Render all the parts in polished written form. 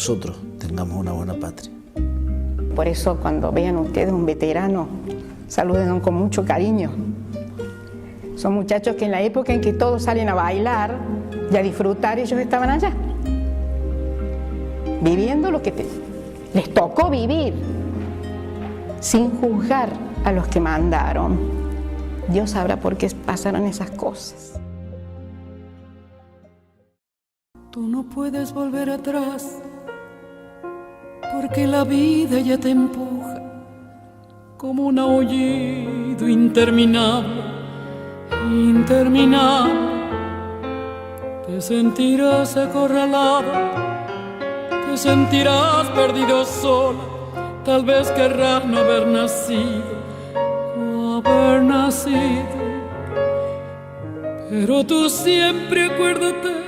nosotros tengamos una buena patria. Por eso cuando vean ustedes un veterano, salúdenlo con mucho cariño. Son muchachos que en la época en que todos salen a bailar y a disfrutar, ellos estaban allá, viviendo lo que les tocó vivir, sin juzgar a los que mandaron. Dios sabrá por qué pasaron esas cosas. Tú no puedes volver atrás, porque la vida ya te empuja como un aullido interminable, interminable. Te sentirás acorralada, te sentirás perdido sola, tal vez querrás no haber nacido o haber nacido, pero tú siempre acuérdate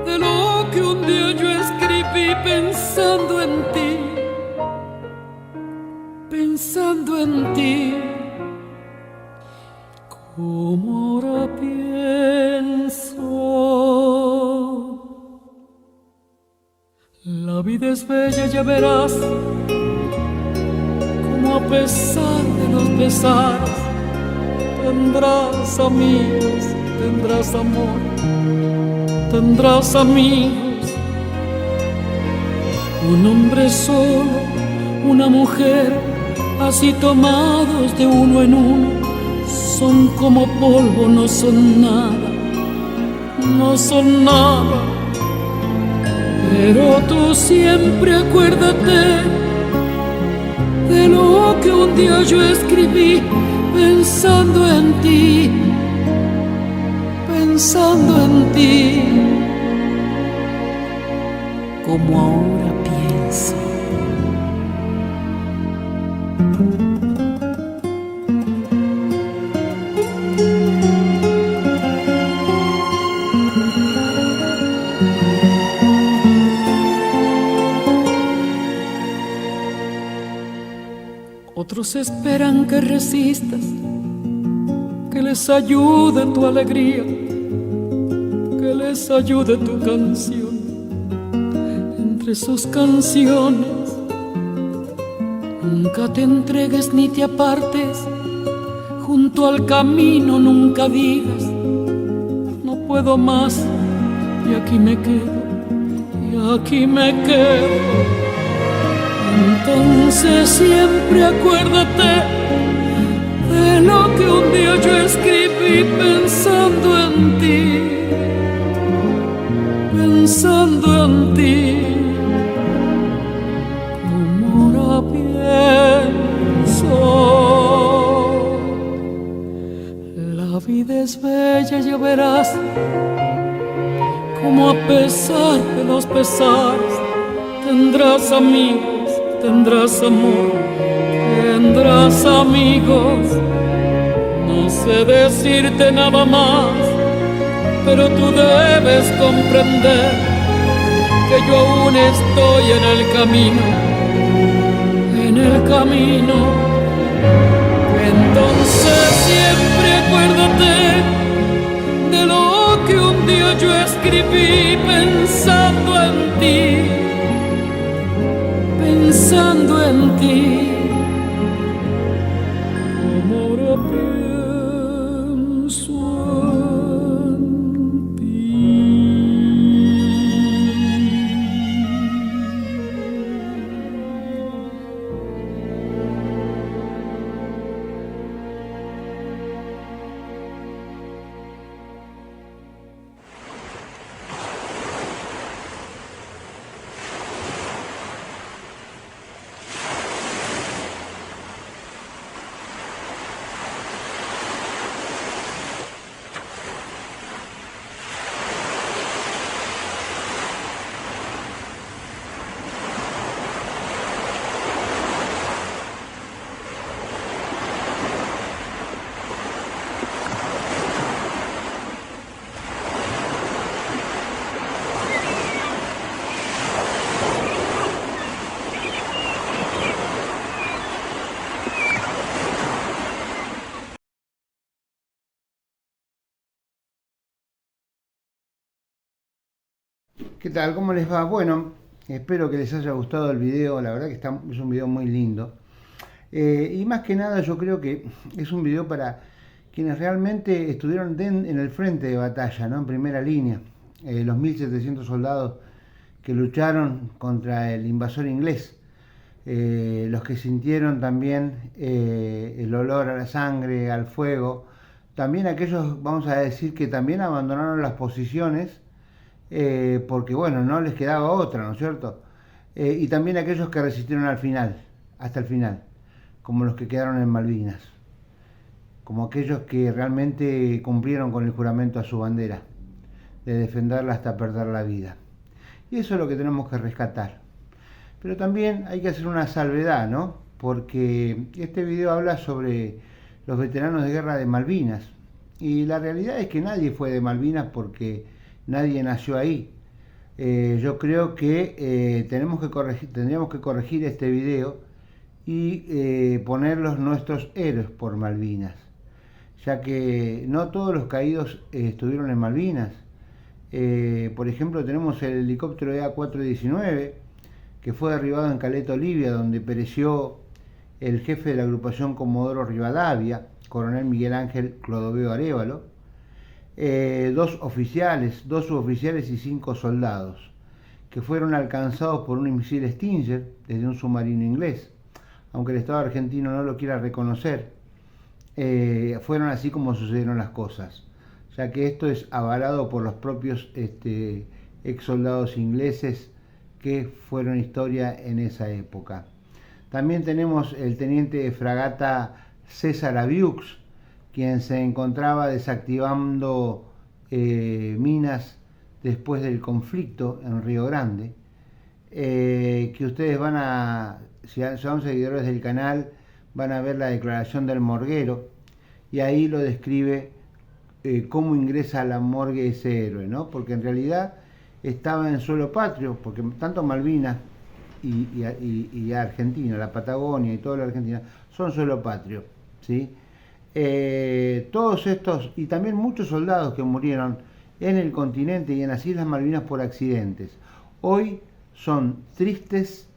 de lo que un día yo escribí pensando en ti, pensando en ti, como ahora pienso. La vida es bella, ya verás, como a pesar de los pesares, tendrás amigos, tendrás amor, tendrás amigos. Un hombre solo, una mujer, así tomados de uno en uno, son como polvo, no son nada, no son nada. Pero tú siempre acuérdate de lo que un día yo escribí pensando en ti, pensando en ti, como ahora pienso. Otros esperan que resistas, que les ayude tu alegría, que les ayude tu canción. Entre sus canciones, nunca te entregues ni te apartes. Junto al camino nunca digas, no puedo más, y aquí me quedo, y aquí me quedo. Entonces siempre acuérdate de lo que un día yo escribí pensando en ti, pensando en ti, como ahora pienso. La vida es bella, ya verás, como a pesar de los pesares, tendrás amigos, tendrás amor, tendrás amigos. No sé decirte nada más, pero tú debes comprender que yo aún estoy en el camino, en el camino. Entonces siempre acuérdate de lo que un día yo escribí pensando en ti, pensando en ti, como ahora pienso en ti. ¿Qué tal? ¿Cómo les va? Bueno, espero que les haya gustado el video. La verdad que es un video muy lindo. Y más que nada yo creo que es un video para quienes realmente estuvieron en el frente de batalla, ¿no? En primera línea. Los 1.700 soldados que lucharon contra el invasor inglés. Los que sintieron también el olor a la sangre, al fuego. También aquellos, vamos a decir, que también abandonaron las posiciones porque, bueno, no les quedaba otra, ¿no es cierto? Y también aquellos que resistieron al final, hasta el final, como los que quedaron en Malvinas, como aquellos que realmente cumplieron con el juramento a su bandera, de defenderla hasta perder la vida. Y eso es lo que tenemos que rescatar. Pero también hay que hacer una salvedad, ¿no? Porque este video habla sobre los veteranos de guerra de Malvinas. Y la realidad es que nadie fue de Malvinas porque nadie nació ahí. Yo creo que tendríamos que corregir este video y poner los nuestros héroes por Malvinas, ya que no todos los caídos estuvieron en Malvinas. Por ejemplo, tenemos el helicóptero EA-419 que fue derribado en Caleta, Libia, donde pereció el jefe de la agrupación Comodoro Rivadavia, coronel Miguel Ángel Clodoveo Arévalo, dos suboficiales y 5 soldados, que fueron alcanzados por un misil Stinger desde un submarino inglés. Aunque el Estado argentino no lo quiera reconocer, fueron así como sucedieron las cosas, ya que esto es avalado por los propios ex soldados ingleses que fueron historia en esa época. También tenemos el teniente de fragata César Aviux, quien se encontraba desactivando minas después del conflicto en Río Grande, que ustedes van a, si son seguidores del canal, van a ver la declaración del morguero, y ahí lo describe cómo ingresa a la morgue ese héroe, ¿no? Porque en realidad estaba en suelo patrio, porque tanto Malvinas y Argentina, la Patagonia y toda la Argentina, son suelo patrio, ¿sí? Todos estos, y también muchos soldados que murieron en el continente y en las Islas Malvinas por accidentes, hoy son tristes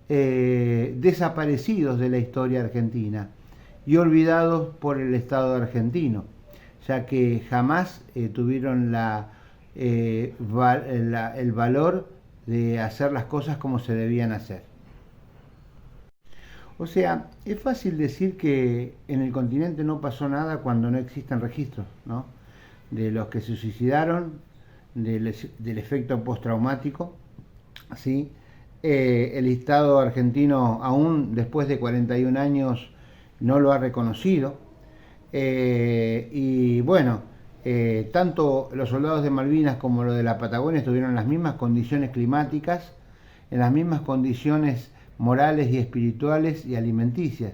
desaparecidos de la historia argentina y olvidados por el Estado argentino, ya que jamás tuvieron el valor de hacer las cosas como se debían hacer. O sea, es fácil decir que en el continente no pasó nada cuando no existen registros, ¿no? De los que se suicidaron, del efecto postraumático, ¿sí? El Estado argentino, aún después de 41 años, no lo ha reconocido. Y bueno, tanto los soldados de Malvinas como los de la Patagonia estuvieron en las mismas condiciones climáticas, en las mismas condiciones morales y espirituales y alimenticias.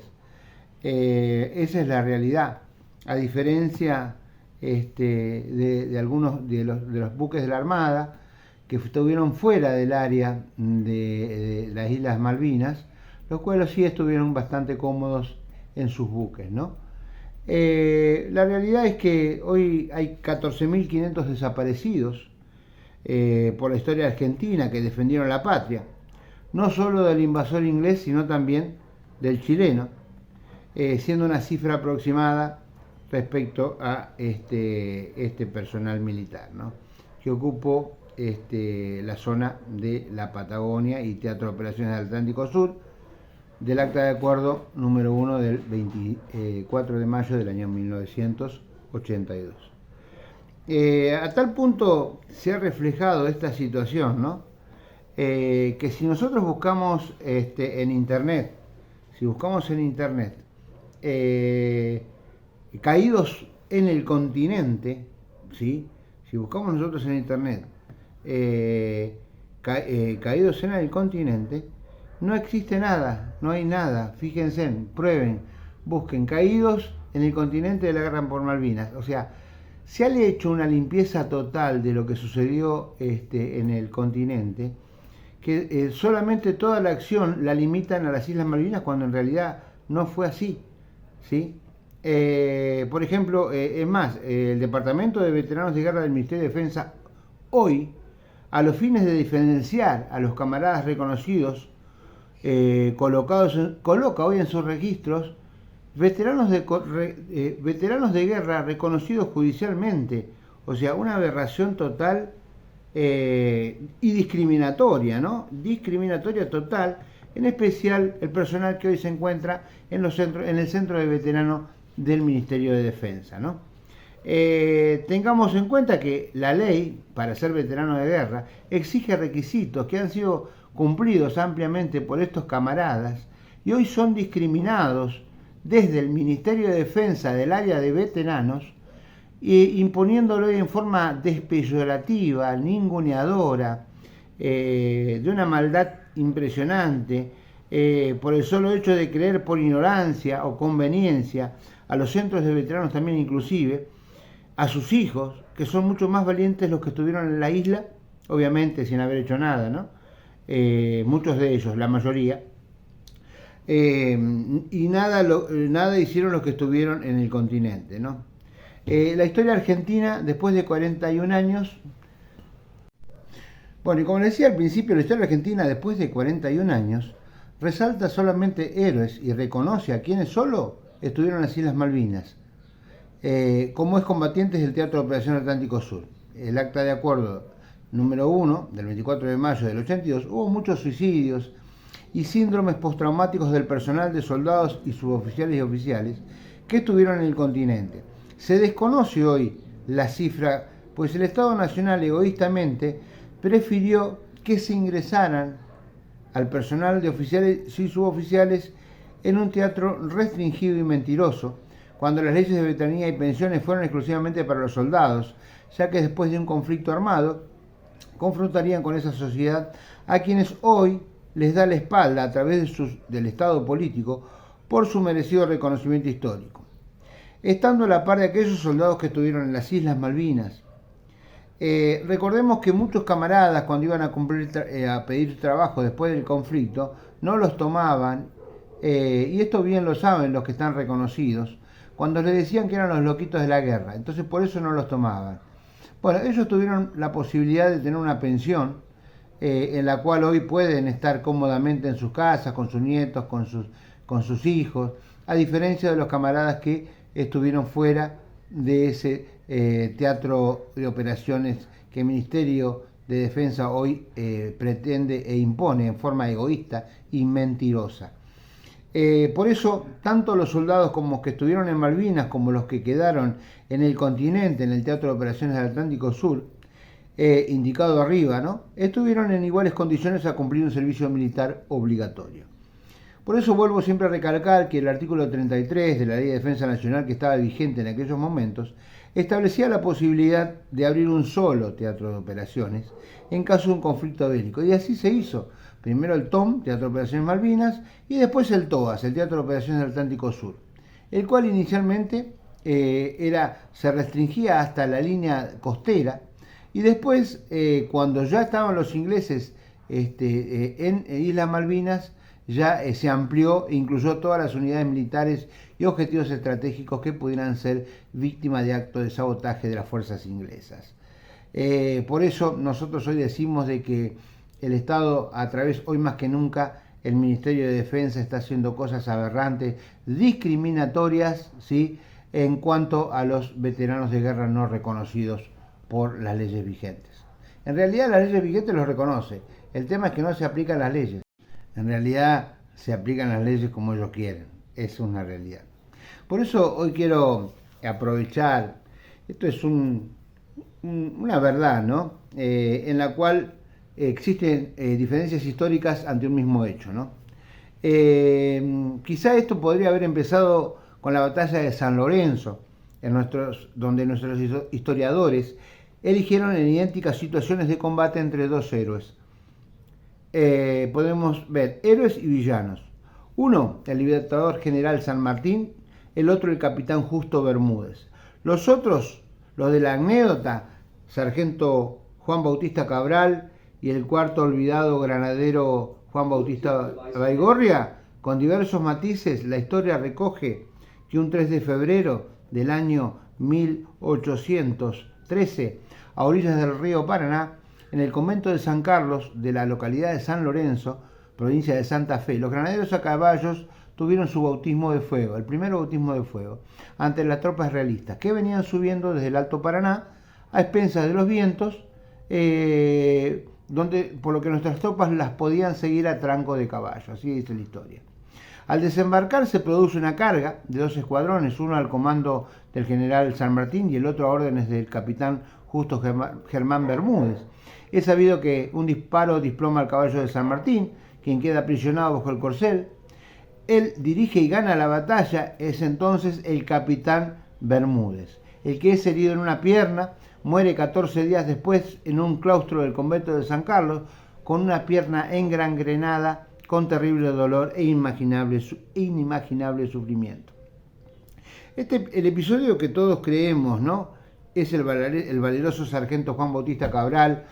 Esa es la realidad. A diferencia de algunos de los buques de la Armada que estuvieron fuera del área de las Islas Malvinas, los cuales sí estuvieron bastante cómodos en sus buques, ¿no? La realidad es que hoy hay 14.500 desaparecidos por la historia argentina que defendieron la patria, no solo del invasor inglés, sino también del chileno, siendo una cifra aproximada respecto a este personal militar, ¿no? Que ocupó la zona de la Patagonia y Teatro de Operaciones del Atlántico Sur, del Acta de Acuerdo número 1 del 24 de mayo del año 1982. A tal punto se ha reflejado esta situación, ¿no? Que si nosotros buscamos en internet, caídos en el continente, ¿sí? Si buscamos nosotros en internet caídos en el continente, no existe nada, no hay nada. Fíjense, prueben, busquen caídos en el continente de la guerra por Malvinas. O sea, se ha hecho una limpieza total de lo que sucedió en el continente, que solamente toda la acción la limitan a las Islas Malvinas cuando en realidad no fue así, ¿sí? Por ejemplo, es más, el Departamento de Veteranos de Guerra del Ministerio de Defensa hoy a los fines de diferenciar a los camaradas reconocidos, coloca hoy en sus registros veteranos de guerra reconocidos judicialmente. O sea, una aberración total y discriminatoria, ¿no? Discriminatoria total, en especial el personal que hoy se encuentra en el centro de veteranos del Ministerio de Defensa, ¿no? Tengamos en cuenta que la ley para ser veterano de guerra exige requisitos que han sido cumplidos ampliamente por estos camaradas y hoy son discriminados desde el Ministerio de Defensa del área de veteranos, imponiéndolo en forma despeyorativa, ninguneadora, de una maldad impresionante, por el solo hecho de creer por ignorancia o conveniencia a los centros de veteranos también inclusive, a sus hijos, que son mucho más valientes los que estuvieron en la isla, obviamente sin haber hecho nada, ¿no? Muchos de ellos, la mayoría, y nada hicieron los que estuvieron en el continente, ¿no? La historia argentina, después de 41 años, bueno, y como decía al principio, la historia argentina, después de 41 años, resalta solamente héroes y reconoce a quienes solo estuvieron en las Islas Malvinas, como excombatientes del Teatro de Operación Atlántico Sur. El acta de acuerdo número 1 del 24 de mayo del 82, hubo muchos suicidios y síndromes postraumáticos del personal de soldados y suboficiales y oficiales que estuvieron en el continente. Se desconoce hoy la cifra, pues el Estado Nacional egoístamente prefirió que se ingresaran al personal de oficiales y suboficiales en un teatro restringido y mentiroso, cuando las leyes de veteranía y pensiones fueron exclusivamente para los soldados, ya que después de un conflicto armado confrontarían con esa sociedad a quienes hoy les da la espalda a través del Estado político por su merecido reconocimiento histórico. Estando a la par de aquellos soldados que estuvieron en las Islas Malvinas, recordemos que muchos camaradas cuando iban a pedir trabajo después del conflicto no los tomaban, y esto bien lo saben los que están reconocidos, cuando les decían que eran los loquitos de la guerra, entonces por eso no los tomaban. Bueno, ellos tuvieron la posibilidad de tener una pensión en la cual hoy pueden estar cómodamente en sus casas, con sus nietos, con sus hijos, a diferencia de los camaradas que estuvieron fuera de ese teatro de operaciones que el Ministerio de Defensa hoy pretende e impone en forma egoísta y mentirosa. Por eso, tanto los soldados como los que estuvieron en Malvinas, como los que quedaron en el continente, en el Teatro de Operaciones del Atlántico Sur, indicado arriba, ¿no?, estuvieron en iguales condiciones a cumplir un servicio militar obligatorio. Por eso vuelvo siempre a recalcar que el artículo 33 de la Ley de Defensa Nacional, que estaba vigente en aquellos momentos, establecía la posibilidad de abrir un solo teatro de operaciones en caso de un conflicto bélico. Y así se hizo. Primero el TOM, Teatro de Operaciones Malvinas, y después el TOAS, el Teatro de Operaciones del Atlántico Sur, el cual inicialmente se restringía hasta la línea costera, y después, cuando ya estaban los ingleses en Islas Malvinas, ya se amplió e incluyó todas las unidades militares y objetivos estratégicos que pudieran ser víctimas de actos de sabotaje de las fuerzas inglesas. Por eso nosotros hoy decimos de que el Estado, a través, hoy más que nunca, el Ministerio de Defensa está haciendo cosas aberrantes, discriminatorias, ¿sí?, en cuanto a los veteranos de guerra no reconocidos por las leyes vigentes. En realidad las leyes vigentes los reconoce, el tema es que no se aplican las leyes. En realidad se aplican las leyes como ellos quieren, es una realidad. Por eso hoy quiero aprovechar, esto es una verdad, ¿no?, en la cual existen diferencias históricas ante un mismo hecho, ¿no? Quizá esto podría haber empezado con la batalla de San Lorenzo, donde nuestros historiadores eligieron en idénticas situaciones de combate entre dos héroes. Podemos ver héroes y villanos. Uno, el libertador general San Martín, el otro, el capitán Justo Bermúdez. Los otros, los de la anécdota, sargento Juan Bautista Cabral y el cuarto olvidado granadero Juan Bautista Baigorria, con diversos matices. La historia recoge que un 3 de febrero del año 1813, a orillas del río Paraná, en el convento de San Carlos de la localidad de San Lorenzo, provincia de Santa Fe, los granaderos a caballos tuvieron su bautismo de fuego, el primer bautismo de fuego, ante las tropas realistas, que venían subiendo desde el Alto Paraná a expensas de los vientos, por lo que nuestras tropas las podían seguir a tranco de caballo, así dice la historia. Al desembarcar se produce una carga de 2 escuadrones, uno al comando del general San Martín y el otro a órdenes del capitán Justo Germán Bermúdez. Es sabido que un disparo desploma al caballo de San Martín, quien queda aprisionado bajo el corcel. Él dirige y gana la batalla, es entonces el capitán Bermúdez. El que es herido en una pierna muere 14 días después en un claustro del convento de San Carlos con una pierna engangrenada, con terrible dolor e inimaginable sufrimiento. El episodio que todos creemos, ¿no?, es el valeroso sargento Juan Bautista Cabral,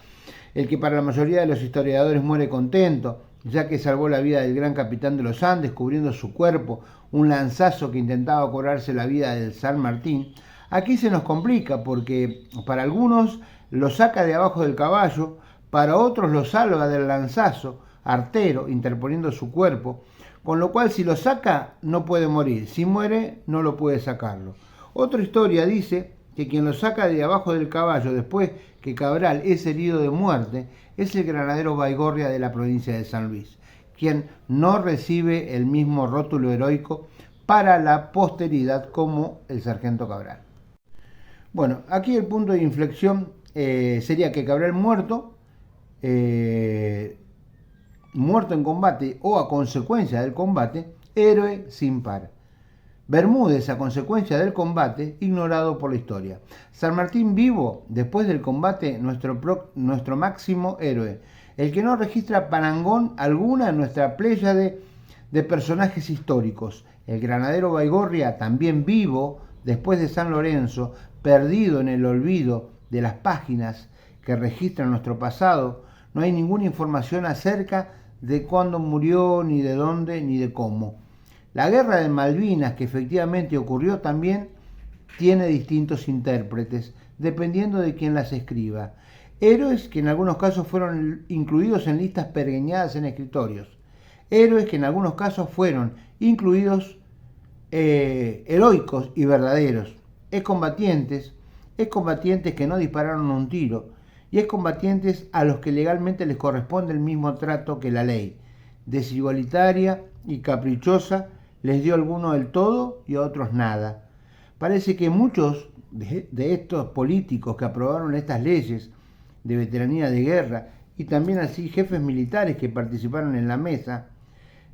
el que para la mayoría de los historiadores muere contento, ya que salvó la vida del gran capitán de los Andes, cubriendo su cuerpo un lanzazo que intentaba cobrarse la vida del San Martín. Aquí se nos complica porque para algunos lo saca de abajo del caballo, para otros lo salva del lanzazo artero, interponiendo su cuerpo, con lo cual si lo saca no puede morir, si muere no lo puede sacarlo. Otra historia dice que quien lo saca de abajo del caballo después que Cabral es herido de muerte es el granadero Baigorria de la provincia de San Luis, quien no recibe el mismo rótulo heroico para la posteridad como el sargento Cabral. Bueno, aquí el punto de inflexión sería que Cabral muerto en combate o a consecuencia del combate, héroe sin par. Bermúdez a consecuencia del combate, ignorado por la historia. San Martín vivo, después del combate, nuestro máximo héroe, el que no registra parangón alguna en nuestra pléyade de personajes históricos. El granadero Baigorria, también vivo, después de San Lorenzo, perdido en el olvido de las páginas que registran nuestro pasado. No hay ninguna información acerca de cuándo murió, ni de dónde, ni de cómo. La guerra de Malvinas, que efectivamente ocurrió también, tiene distintos intérpretes, dependiendo de quién las escriba. Héroes que en algunos casos fueron incluidos en listas pergeñadas en escritorios. Héroes que en algunos casos fueron incluidos heroicos y verdaderos. Excombatientes que no dispararon un tiro, y excombatientes a los que legalmente les corresponde el mismo trato que la ley, desigualitaria y caprichosa, les dio a algunos el todo y a otros nada. Parece que muchos de estos políticos que aprobaron estas leyes de veteranía de guerra, y también así jefes militares que participaron en la mesa,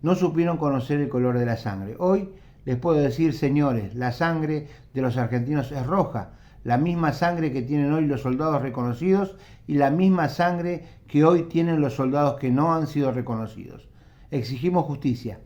no supieron conocer el color de la sangre. Hoy les puedo decir, señores, la sangre de los argentinos es roja, la misma sangre que tienen hoy los soldados reconocidos y la misma sangre que hoy tienen los soldados que no han sido reconocidos. Exigimos justicia.